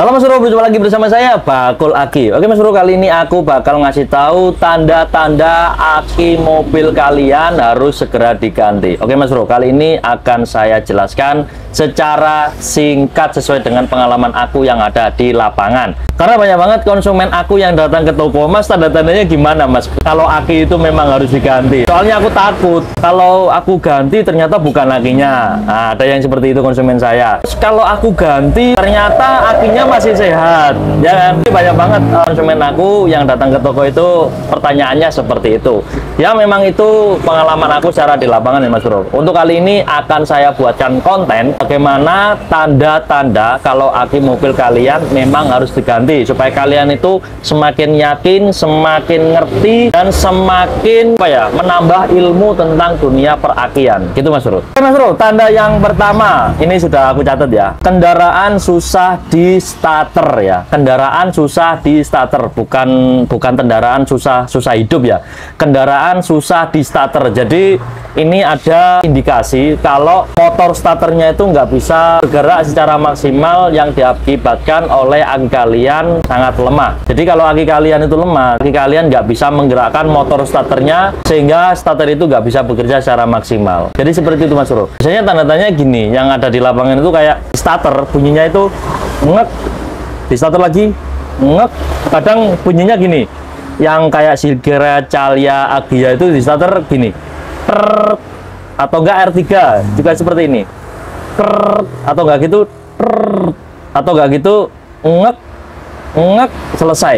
Halo Mas Bro, berjumpa lagi bersama saya Bakul Aki. Oke Mas Bro, kali ini aku bakal ngasih tahu tanda-tanda aki mobil kalian harus segera diganti. Oke Mas Bro, kali ini akan saya jelaskan secara singkat sesuai dengan pengalaman aku yang ada di lapangan. Karena banyak banget konsumen aku yang datang ke toko, Mas, tanda-tandanya gimana Mas kalau aki itu memang harus diganti? Soalnya aku takut kalau aku ganti ternyata bukan akinya. Nah, ada yang seperti itu konsumen saya. Terus kalau aku ganti ternyata akinya masih sehat, ya kan? Banyak banget konsumen aku yang datang ke toko itu pertanyaannya seperti itu. Ya memang itu pengalaman aku secara di lapangan ya Mas Bro. Untuk kali ini akan saya buatkan konten bagaimana tanda-tanda kalau aki mobil kalian memang harus diganti, supaya kalian itu semakin yakin, semakin ngerti, dan semakin menambah ilmu tentang dunia perakian. Gitu Mas Bro. Oke Mas Bro, tanda yang pertama ini sudah aku catat ya. Kendaraan susah di starter ya. Kendaraan susah di starter, bukan kendaraan susah hidup ya. Kendaraan susah di starter. Jadi ini ada indikasi kalau motor starternya itu nggak bisa bergerak secara maksimal yang diakibatkan oleh aki kalian sangat lemah. Jadi kalau aki kalian itu lemah, aki kalian nggak bisa menggerakkan motor starternya sehingga starter itu nggak bisa bekerja secara maksimal. Jadi seperti itu Mas Bro. Biasanya tanda-tandanya gini, yang ada di lapangan itu kayak starter bunyinya itu ngek, di starter lagi ngek, kadang bunyinya gini, yang kayak Silgera, Calya, Agia itu di starter gini, prrrt, atau enggak R3 juga seperti ini, prrrt, atau enggak gitu, prrrt, atau enggak gitu ngek ngek, selesai.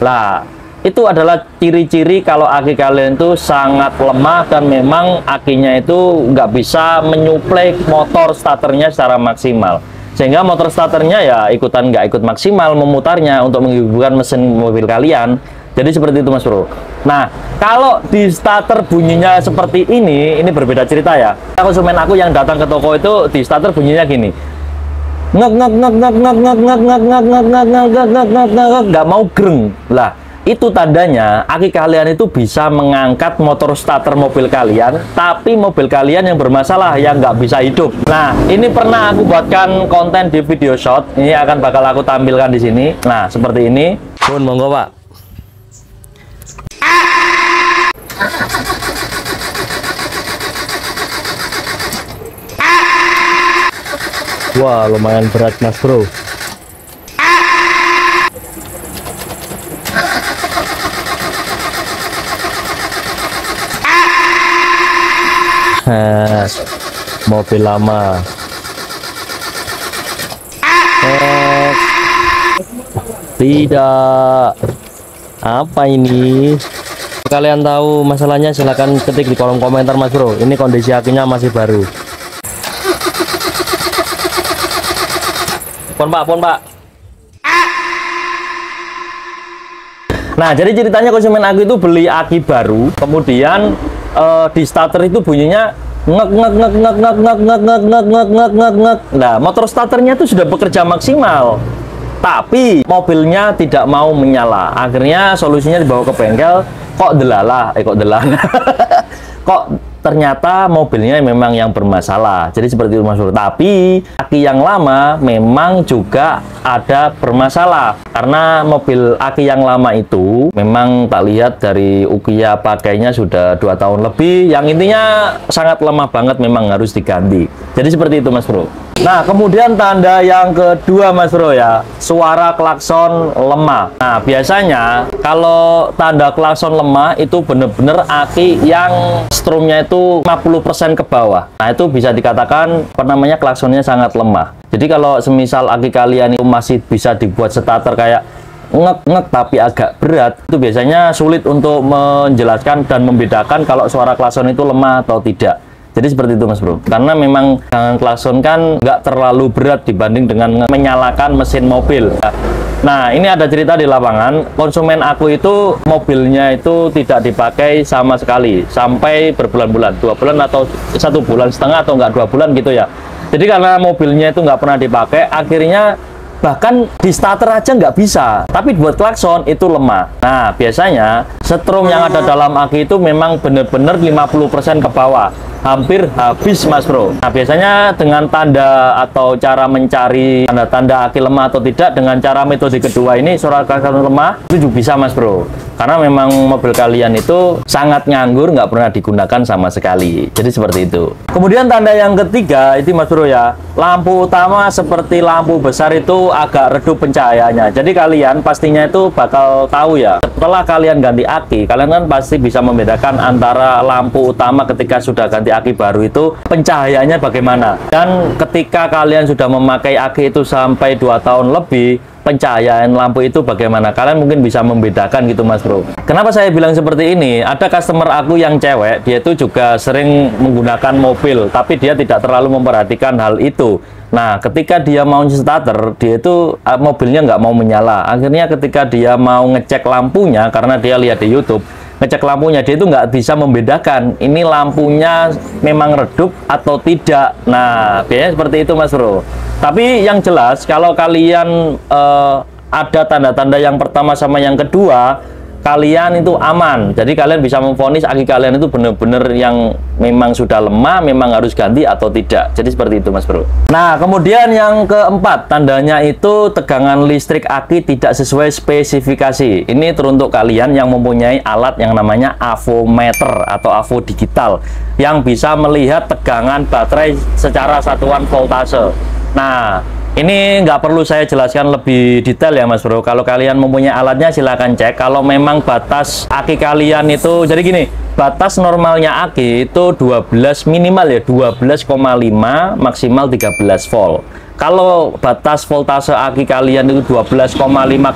Lah itu adalah ciri-ciri kalau aki kalian itu sangat lemah dan memang akinya itu nggak bisa menyuplai motor starternya secara maksimal, sehingga motor starternya ya ikutan nggak ikut maksimal memutarnya untuk menghidupkan mesin mobil kalian. Jadi seperti itu Mas Bro. Nah, kalau di starter bunyinya seperti ini berbeda cerita ya. Konsumen aku yang datang ke toko itu di starter bunyinya gini, ngek ngek ngek ngek ngek ngek ngek ngek ngek ngek ngek ngek ngek ngek ngek, nggak mau greng. Lah itu tandanya aki kalian itu bisa mengangkat motor starter mobil kalian, tapi mobil kalian yang bermasalah, yang nggak bisa hidup. Nah, ini pernah aku buatkan konten di video shot. Ini akan bakal aku tampilkan di sini. Nah, seperti ini. Pun monggo Pak. Wah, lumayan berat Mas Bro. Mobil lama. Tidak. Apa ini? Kalian tahu masalahnya silahkan ketik di kolom komentar Mas Bro. Ini kondisi akinya masih baru. Pon Pak. Nah, jadi ceritanya konsumen aku itu beli aki baru, kemudian di starter itu bunyinya ngek ngek ngek ngek ngek ngek ngek ngek ngek ngek ngek ngek ngek. Nah, motor starternya itu sudah bekerja maksimal, tapi mobilnya tidak mau menyala. Akhirnya solusinya dibawa ke bengkel, kok kok ternyata mobilnya memang yang bermasalah. Jadi seperti itu Mas Bro. Tapi aki yang lama memang juga ada bermasalah, karena mobil aki yang lama itu memang tak lihat dari ukia pakainya sudah 2 tahun lebih, yang intinya sangat lemah banget, memang harus diganti. Jadi seperti itu Mas Bro. Nah, kemudian tanda yang kedua Mas Bro ya, suara klakson lemah. Nah, biasanya kalau tanda klakson lemah itu bener-bener aki yang strumnya itu 50% ke bawah. Nah, itu bisa dikatakan klaksonnya sangat lemah. Jadi kalau semisal aki kalian itu masih bisa dibuat starter kayak ngek-ngek tapi agak berat, itu biasanya sulit untuk menjelaskan dan membedakan kalau suara klakson itu lemah atau tidak. Jadi seperti itu Mas Bro, karena memang klakson kan nggak terlalu berat dibanding dengan menyalakan mesin mobil. Nah, ini ada cerita di lapangan, konsumen aku itu mobilnya itu tidak dipakai sama sekali sampai berbulan-bulan, 2 bulan atau 1,5 bulan atau enggak 2 bulan gitu ya. Jadi karena mobilnya itu nggak pernah dipakai, akhirnya bahkan di starter aja nggak bisa, tapi buat klakson itu lemah. Nah, biasanya setrum yang ada dalam aki itu memang benar-benar 50% ke bawah. hampir habis Mas Bro. Nah biasanya dengan tanda atau cara mencari tanda-tanda aki lemah atau tidak dengan cara metode kedua ini, surat keterangan lemah itu juga bisa Mas Bro, karena memang mobil kalian itu sangat nganggur, nggak pernah digunakan sama sekali. Jadi seperti itu. Kemudian tanda yang ketiga itu Mas Bro ya, lampu utama seperti lampu besar itu agak redup pencahayaannya. Jadi kalian pastinya itu bakal tahu ya, setelah kalian ganti aki, kalian kan pasti bisa membedakan antara lampu utama ketika sudah ganti aki baru itu pencahayaannya bagaimana. Dan ketika kalian sudah memakai aki itu sampai 2 tahun lebih, pencahayaan lampu itu bagaimana, kalian mungkin bisa membedakan gitu Mas Bro. Kenapa saya bilang seperti ini? Ada customer aku yang cewek, dia itu juga sering menggunakan mobil, tapi dia tidak terlalu memperhatikan hal itu. Nah ketika dia mau starter, dia itu mobilnya nggak mau menyala. Akhirnya ketika dia mau ngecek lampunya, karena dia lihat di YouTube, ngecek lampunya, dia itu nggak bisa membedakan ini lampunya memang redup atau tidak. Nah biasanya seperti itu Mas Bro. Tapi yang jelas kalau kalian ada tanda-tanda yang pertama sama yang kedua, kalian itu aman. Jadi kalian bisa memvonis aki kalian itu benar-benar yang memang sudah lemah, memang harus ganti atau tidak. Jadi seperti itu Mas Bro. Nah kemudian yang keempat, tandanya itu tegangan listrik aki tidak sesuai spesifikasi. Ini teruntuk kalian yang mempunyai alat yang namanya avometer atau avo digital, yang bisa melihat tegangan baterai secara satuan voltase. Nah ini nggak perlu saya jelaskan lebih detail ya Mas Bro. Kalau kalian mempunyai alatnya silahkan cek. Kalau memang batas aki kalian itu, jadi gini, batas normalnya aki itu 12 minimal ya, 12,5 maksimal 13 volt. Kalau batas voltase aki kalian itu 12,5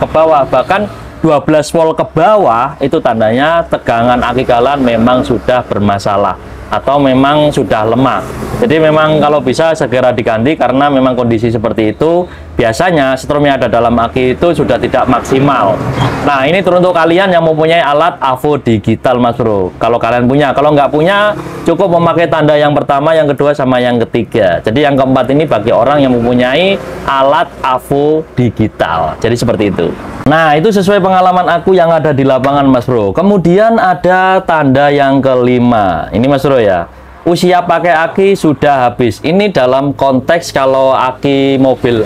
ke bawah, bahkan 12 volt ke bawah, itu tandanya tegangan aki kalian memang sudah bermasalah atau memang sudah lemah. Jadi memang kalau bisa segera diganti, karena memang kondisi seperti itu biasanya strom yang ada dalam aki itu sudah tidak maksimal. Nah ini teruntuk kalian yang mempunyai alat avo digital Mas Bro. Kalau kalian punya, kalau nggak punya cukup memakai tanda yang pertama, yang kedua, sama yang ketiga. Jadi yang keempat ini bagi orang yang mempunyai alat avo digital. Jadi seperti itu. Nah itu sesuai pengalaman aku yang ada di lapangan Mas Bro. Kemudian ada tanda yang kelima ini Mas Bro ya, usia pakai aki sudah habis. Ini dalam konteks kalau aki mobil,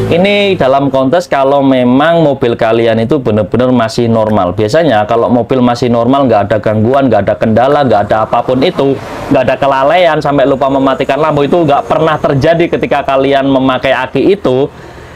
ini dalam konteks kalau memang mobil kalian itu benar-benar masih normal. Biasanya kalau mobil masih normal, nggak ada gangguan, nggak ada kendala, nggak ada apapun itu, nggak ada kelalaian sampai lupa mematikan lampu, itu nggak pernah terjadi ketika kalian memakai aki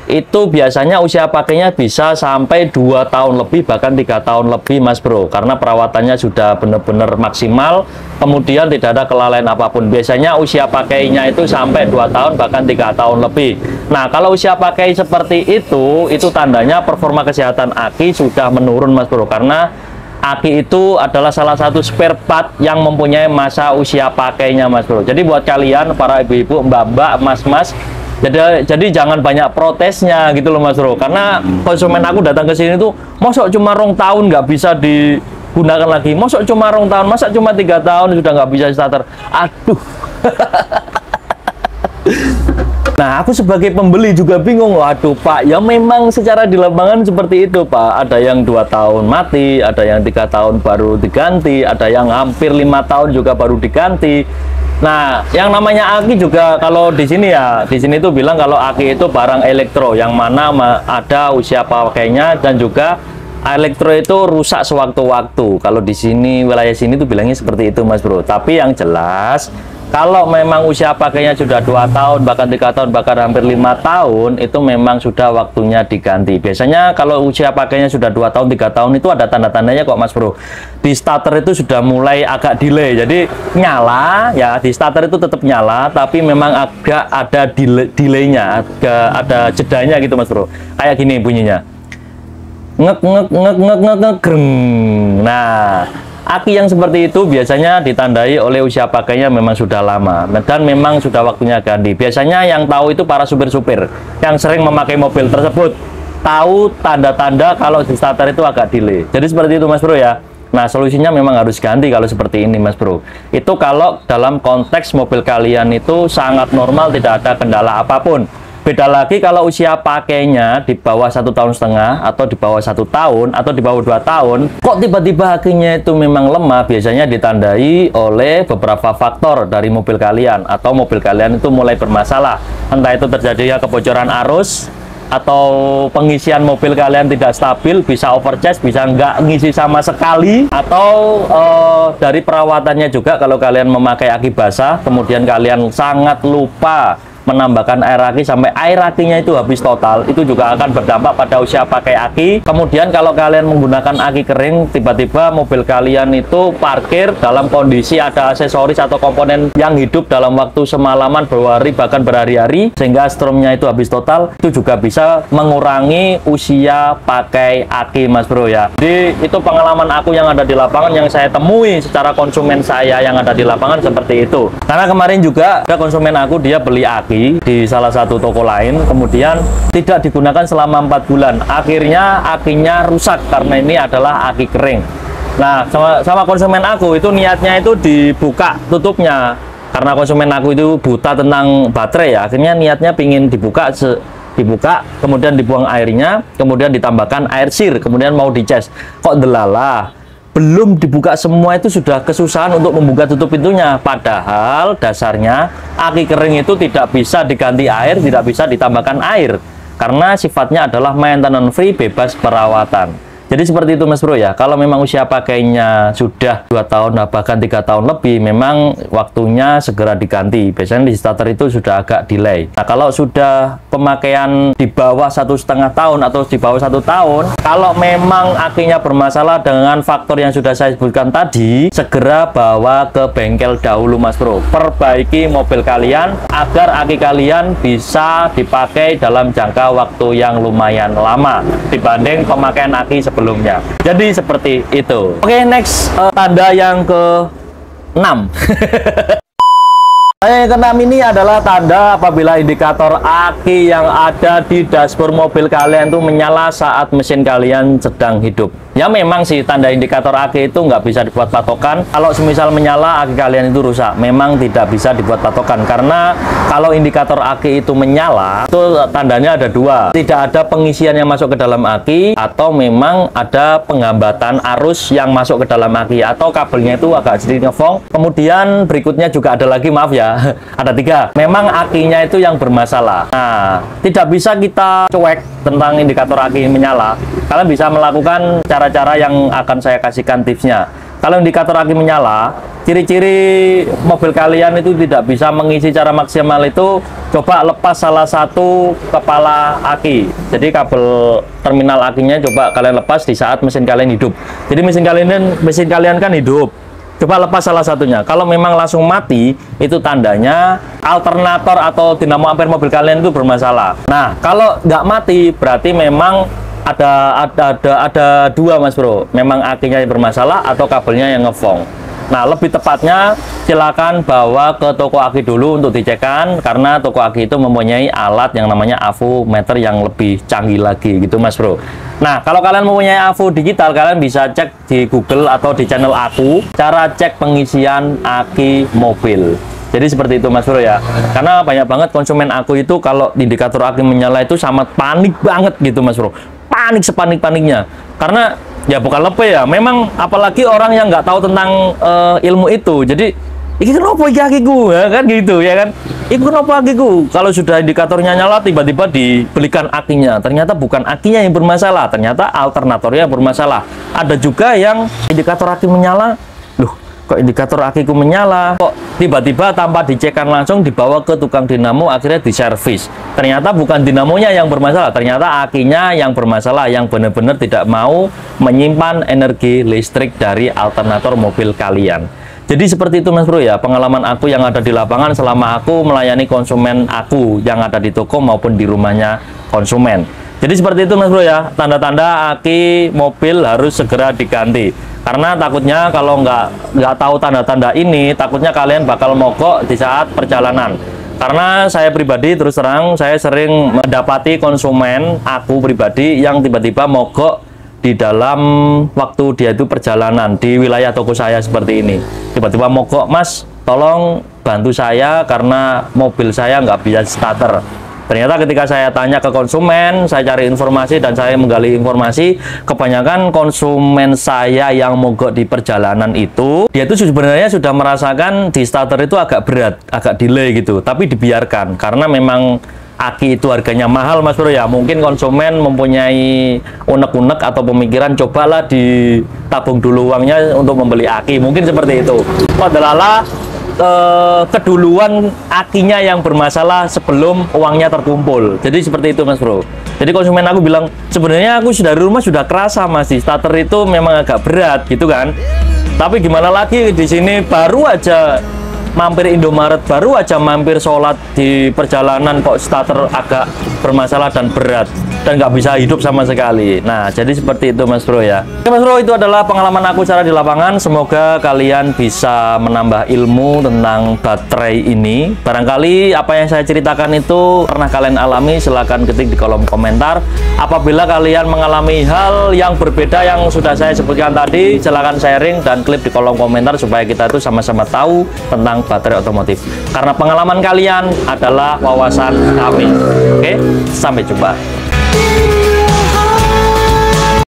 itu biasanya usia pakainya bisa sampai 2 tahun lebih, bahkan 3 tahun lebih Mas Bro, karena perawatannya sudah benar-benar maksimal, kemudian tidak ada kelalaian apapun. Biasanya usia pakainya itu sampai 2 tahun bahkan 3 tahun lebih. Nah kalau usia pakai seperti itu tandanya performa kesehatan aki sudah menurun Mas Bro, karena aki itu adalah salah satu spare part yang mempunyai masa usia pakainya Mas Bro. Jadi buat kalian para ibu-ibu, mbak-mbak, mas-mas, jadi jangan banyak protesnya gitu loh Mas Bro, karena konsumen aku datang ke sini tuh, mosok cuma 2 tahun nggak bisa digunakan lagi, mosok cuma 2 tahun, masa cuma 3 tahun sudah nggak bisa starter. Aduh. Nah aku sebagai pembeli juga bingung. Waduh Pak, ya memang secara di lapangan seperti itu Pak. Ada yang 2 tahun mati, ada yang 3 tahun baru diganti, ada yang hampir 5 tahun juga baru diganti. Nah, yang namanya aki juga kalau di sini ya, di sini tuh bilang kalau aki itu barang elektro, yang mana ada usia pakainya dan juga elektro itu rusak sewaktu-waktu. Kalau di sini, wilayah sini tuh bilangnya seperti itu Mas Bro. Tapi yang jelas, kalau memang usia pakainya sudah 2 tahun, bahkan 3 tahun, bahkan hampir 5 tahun, itu memang sudah waktunya diganti. Biasanya kalau usia pakainya sudah 2 tahun, 3 tahun itu ada tanda-tandanya kok Mas Bro. Di starter itu sudah mulai agak delay. Jadi nyala, ya di starter itu tetap nyala, tapi memang agak ada delaynya, ada jedanya gitu Mas Bro. Kayak gini bunyinya. Ngek ngek ngek ngek ngek ngek greng. Nah, aki yang seperti itu biasanya ditandai oleh usia pakainya memang sudah lama dan memang sudah waktunya ganti. Biasanya yang tahu itu para supir-supir yang sering memakai mobil tersebut, tahu tanda-tanda kalau di starter itu agak delay. Jadi seperti itu Mas Bro ya. Nah solusinya memang harus ganti kalau seperti ini Mas Bro. Itu kalau dalam konteks mobil kalian itu sangat normal, tidak ada kendala apapun. Beda lagi kalau usia pakainya di bawah 1,5 tahun atau di bawah 1 tahun atau di bawah 2 tahun, kok tiba-tiba akinya itu memang lemah, biasanya ditandai oleh beberapa faktor dari mobil kalian atau mobil kalian itu mulai bermasalah. Entah itu terjadinya kebocoran arus atau pengisian mobil kalian tidak stabil, bisa overcharge, bisa nggak ngisi sama sekali, atau dari perawatannya juga. Kalau kalian memakai aki basah kemudian kalian sangat lupa menambahkan air aki sampai air akinya itu habis total, itu juga akan berdampak pada usia pakai aki. Kemudian kalau kalian menggunakan aki kering, tiba-tiba mobil kalian itu parkir dalam kondisi ada aksesoris atau komponen yang hidup dalam waktu semalaman, berhari, bahkan berhari-hari, sehingga stromnya itu habis total, itu juga bisa mengurangi usia pakai aki, Mas Bro ya. Jadi itu pengalaman aku yang ada di lapangan, yang saya temui secara konsumen saya yang ada di lapangan seperti itu. Karena kemarin juga ada konsumen aku, dia beli aki di salah satu toko lain, kemudian tidak digunakan selama 4 bulan. Akhirnya akinya rusak karena ini adalah aki kering. Nah, sama konsumen aku itu niatnya itu dibuka tutupnya, karena konsumen aku itu buta tentang baterai ya. Akhirnya niatnya pingin dibuka, kemudian dibuang airnya, kemudian ditambahkan air sir, kemudian mau dicas. Kok delalah, belum dibuka semua itu sudah kesusahan untuk membuka tutup pintunya. Padahal dasarnya aki kering itu tidak bisa diganti air, tidak bisa ditambahkan air, karena sifatnya adalah maintenance free, bebas perawatan. Jadi seperti itu, Mas Bro ya. Kalau memang usia pakainya sudah 2 tahun, bahkan 3 tahun lebih, memang waktunya segera diganti. Biasanya di starter itu sudah agak delay. Nah, kalau sudah pemakaian di bawah 1,5 tahun atau di bawah 1 tahun, kalau memang akinya bermasalah dengan faktor yang sudah saya sebutkan tadi, segera bawa ke bengkel dahulu, Mas Bro. Perbaiki mobil kalian agar aki kalian bisa dipakai dalam jangka waktu yang lumayan lama dibanding pemakaian aki sebelumnya. Jadi seperti itu. Oke, next, tanda yang ke-6. Yang ke-6 ini adalah tanda apabila indikator aki yang ada di dashboard mobil kalian itu menyala saat mesin kalian sedang hidup. Ya memang sih, tanda indikator aki itu nggak bisa dibuat patokan. Kalau semisal menyala aki kalian itu rusak, memang tidak bisa dibuat patokan. Karena kalau indikator aki itu menyala, itu tandanya ada 2. Tidak ada pengisian yang masuk ke dalam aki, atau memang ada penghambatan arus yang masuk ke dalam aki, atau kabelnya itu agak sedikit ngefong. Kemudian berikutnya juga ada lagi, maaf ya, ada 3. Memang akinya itu yang bermasalah. Nah, tidak bisa kita cuek tentang indikator aki menyala. Kalian bisa melakukan cara-cara yang akan saya kasihkan tipsnya. Kalau indikator aki menyala, ciri-ciri mobil kalian itu tidak bisa mengisi secara maksimal itu, coba lepas salah satu kepala aki. Jadi kabel terminal akinya coba kalian lepas di saat mesin kalian hidup. Jadi mesin kalian kan hidup. Coba lepas salah satunya. Kalau memang langsung mati, itu tandanya alternator atau dinamo ampere mobil kalian itu bermasalah. Nah, kalau nggak mati, berarti memang ada 2, Mas Bro. Memang akinya yang bermasalah atau kabelnya yang ngefong. Nah, lebih tepatnya silakan bawa ke toko aki dulu untuk dicekkan, karena toko aki itu mempunyai alat yang namanya AVO meter yang lebih canggih lagi gitu, Mas Bro. Nah, kalau kalian mempunyai AVO digital, kalian bisa cek di Google atau di channel aku cara cek pengisian aki mobil. Jadi seperti itu, Mas Bro ya. Karena banyak banget konsumen aku itu kalau indikator aki menyala itu sama panik banget gitu, Mas Bro. Panik sepanik-paniknya. Karena ya bukan lebih ya, memang apalagi orang yang nggak tahu tentang ilmu itu. Jadi ini kenapa iki akiku ya kan gitu ya kan. Itu kenapa akiku? Kalau sudah indikatornya nyala tiba-tiba dibelikan akinya. Ternyata bukan akinya yang bermasalah, ternyata alternatornya yang bermasalah. Ada juga yang indikator aki menyala, loh kok indikator akiku menyala, kok tiba-tiba tanpa dicekkan langsung dibawa ke tukang dinamo, akhirnya diservis. Ternyata bukan dinamonya yang bermasalah, ternyata akinya yang bermasalah, yang benar-benar tidak mau menyimpan energi listrik dari alternator mobil kalian. Jadi seperti itu, Mas Bro ya, pengalaman aku yang ada di lapangan selama aku melayani konsumen aku yang ada di toko maupun di rumahnya konsumen. Jadi seperti itu, Mas Bro ya, tanda-tanda aki mobil harus segera diganti. Karena takutnya kalau nggak tahu tanda-tanda ini, takutnya kalian bakal mogok di saat perjalanan. Karena saya pribadi terus terang, saya sering mendapati konsumen aku pribadi yang tiba-tiba mogok di dalam waktu dia itu perjalanan di wilayah toko saya seperti ini. Tiba-tiba mogok, Mas, tolong bantu saya karena mobil saya nggak bisa starter. Ternyata ketika saya tanya ke konsumen, saya cari informasi dan saya menggali informasi, kebanyakan konsumen saya yang mogok di perjalanan itu, dia itu sebenarnya sudah merasakan di starter itu agak berat, agak delay gitu, tapi dibiarkan karena memang aki itu harganya mahal Mas Bro ya. Mungkin konsumen mempunyai unek-unek atau pemikiran cobalah ditabung dulu uangnya untuk membeli aki, mungkin seperti itu. Padahal keduluan akinya yang bermasalah sebelum uangnya terkumpul. Jadi seperti itu Mas Bro. Jadi konsumen aku bilang, sebenarnya aku dari rumah sudah kerasa Mas, di starter itu memang agak berat gitu kan. Tapi gimana lagi, di sini baru aja mampir Indomaret, baru aja mampir sholat, di perjalanan kok starter agak bermasalah dan berat dan nggak bisa hidup sama sekali. Nah, jadi seperti itu Mas Bro ya. Oke Mas Bro, itu adalah pengalaman aku secara di lapangan. Semoga kalian bisa menambah ilmu tentang baterai ini. Barangkali apa yang saya ceritakan itu pernah kalian alami, silahkan ketik di kolom komentar. Apabila kalian mengalami hal yang berbeda yang sudah saya sebutkan tadi, silahkan sharing dan klip di kolom komentar supaya kita itu sama-sama tahu tentang baterai otomotif. Karena pengalaman kalian adalah wawasan kami. Oke, sampai jumpa.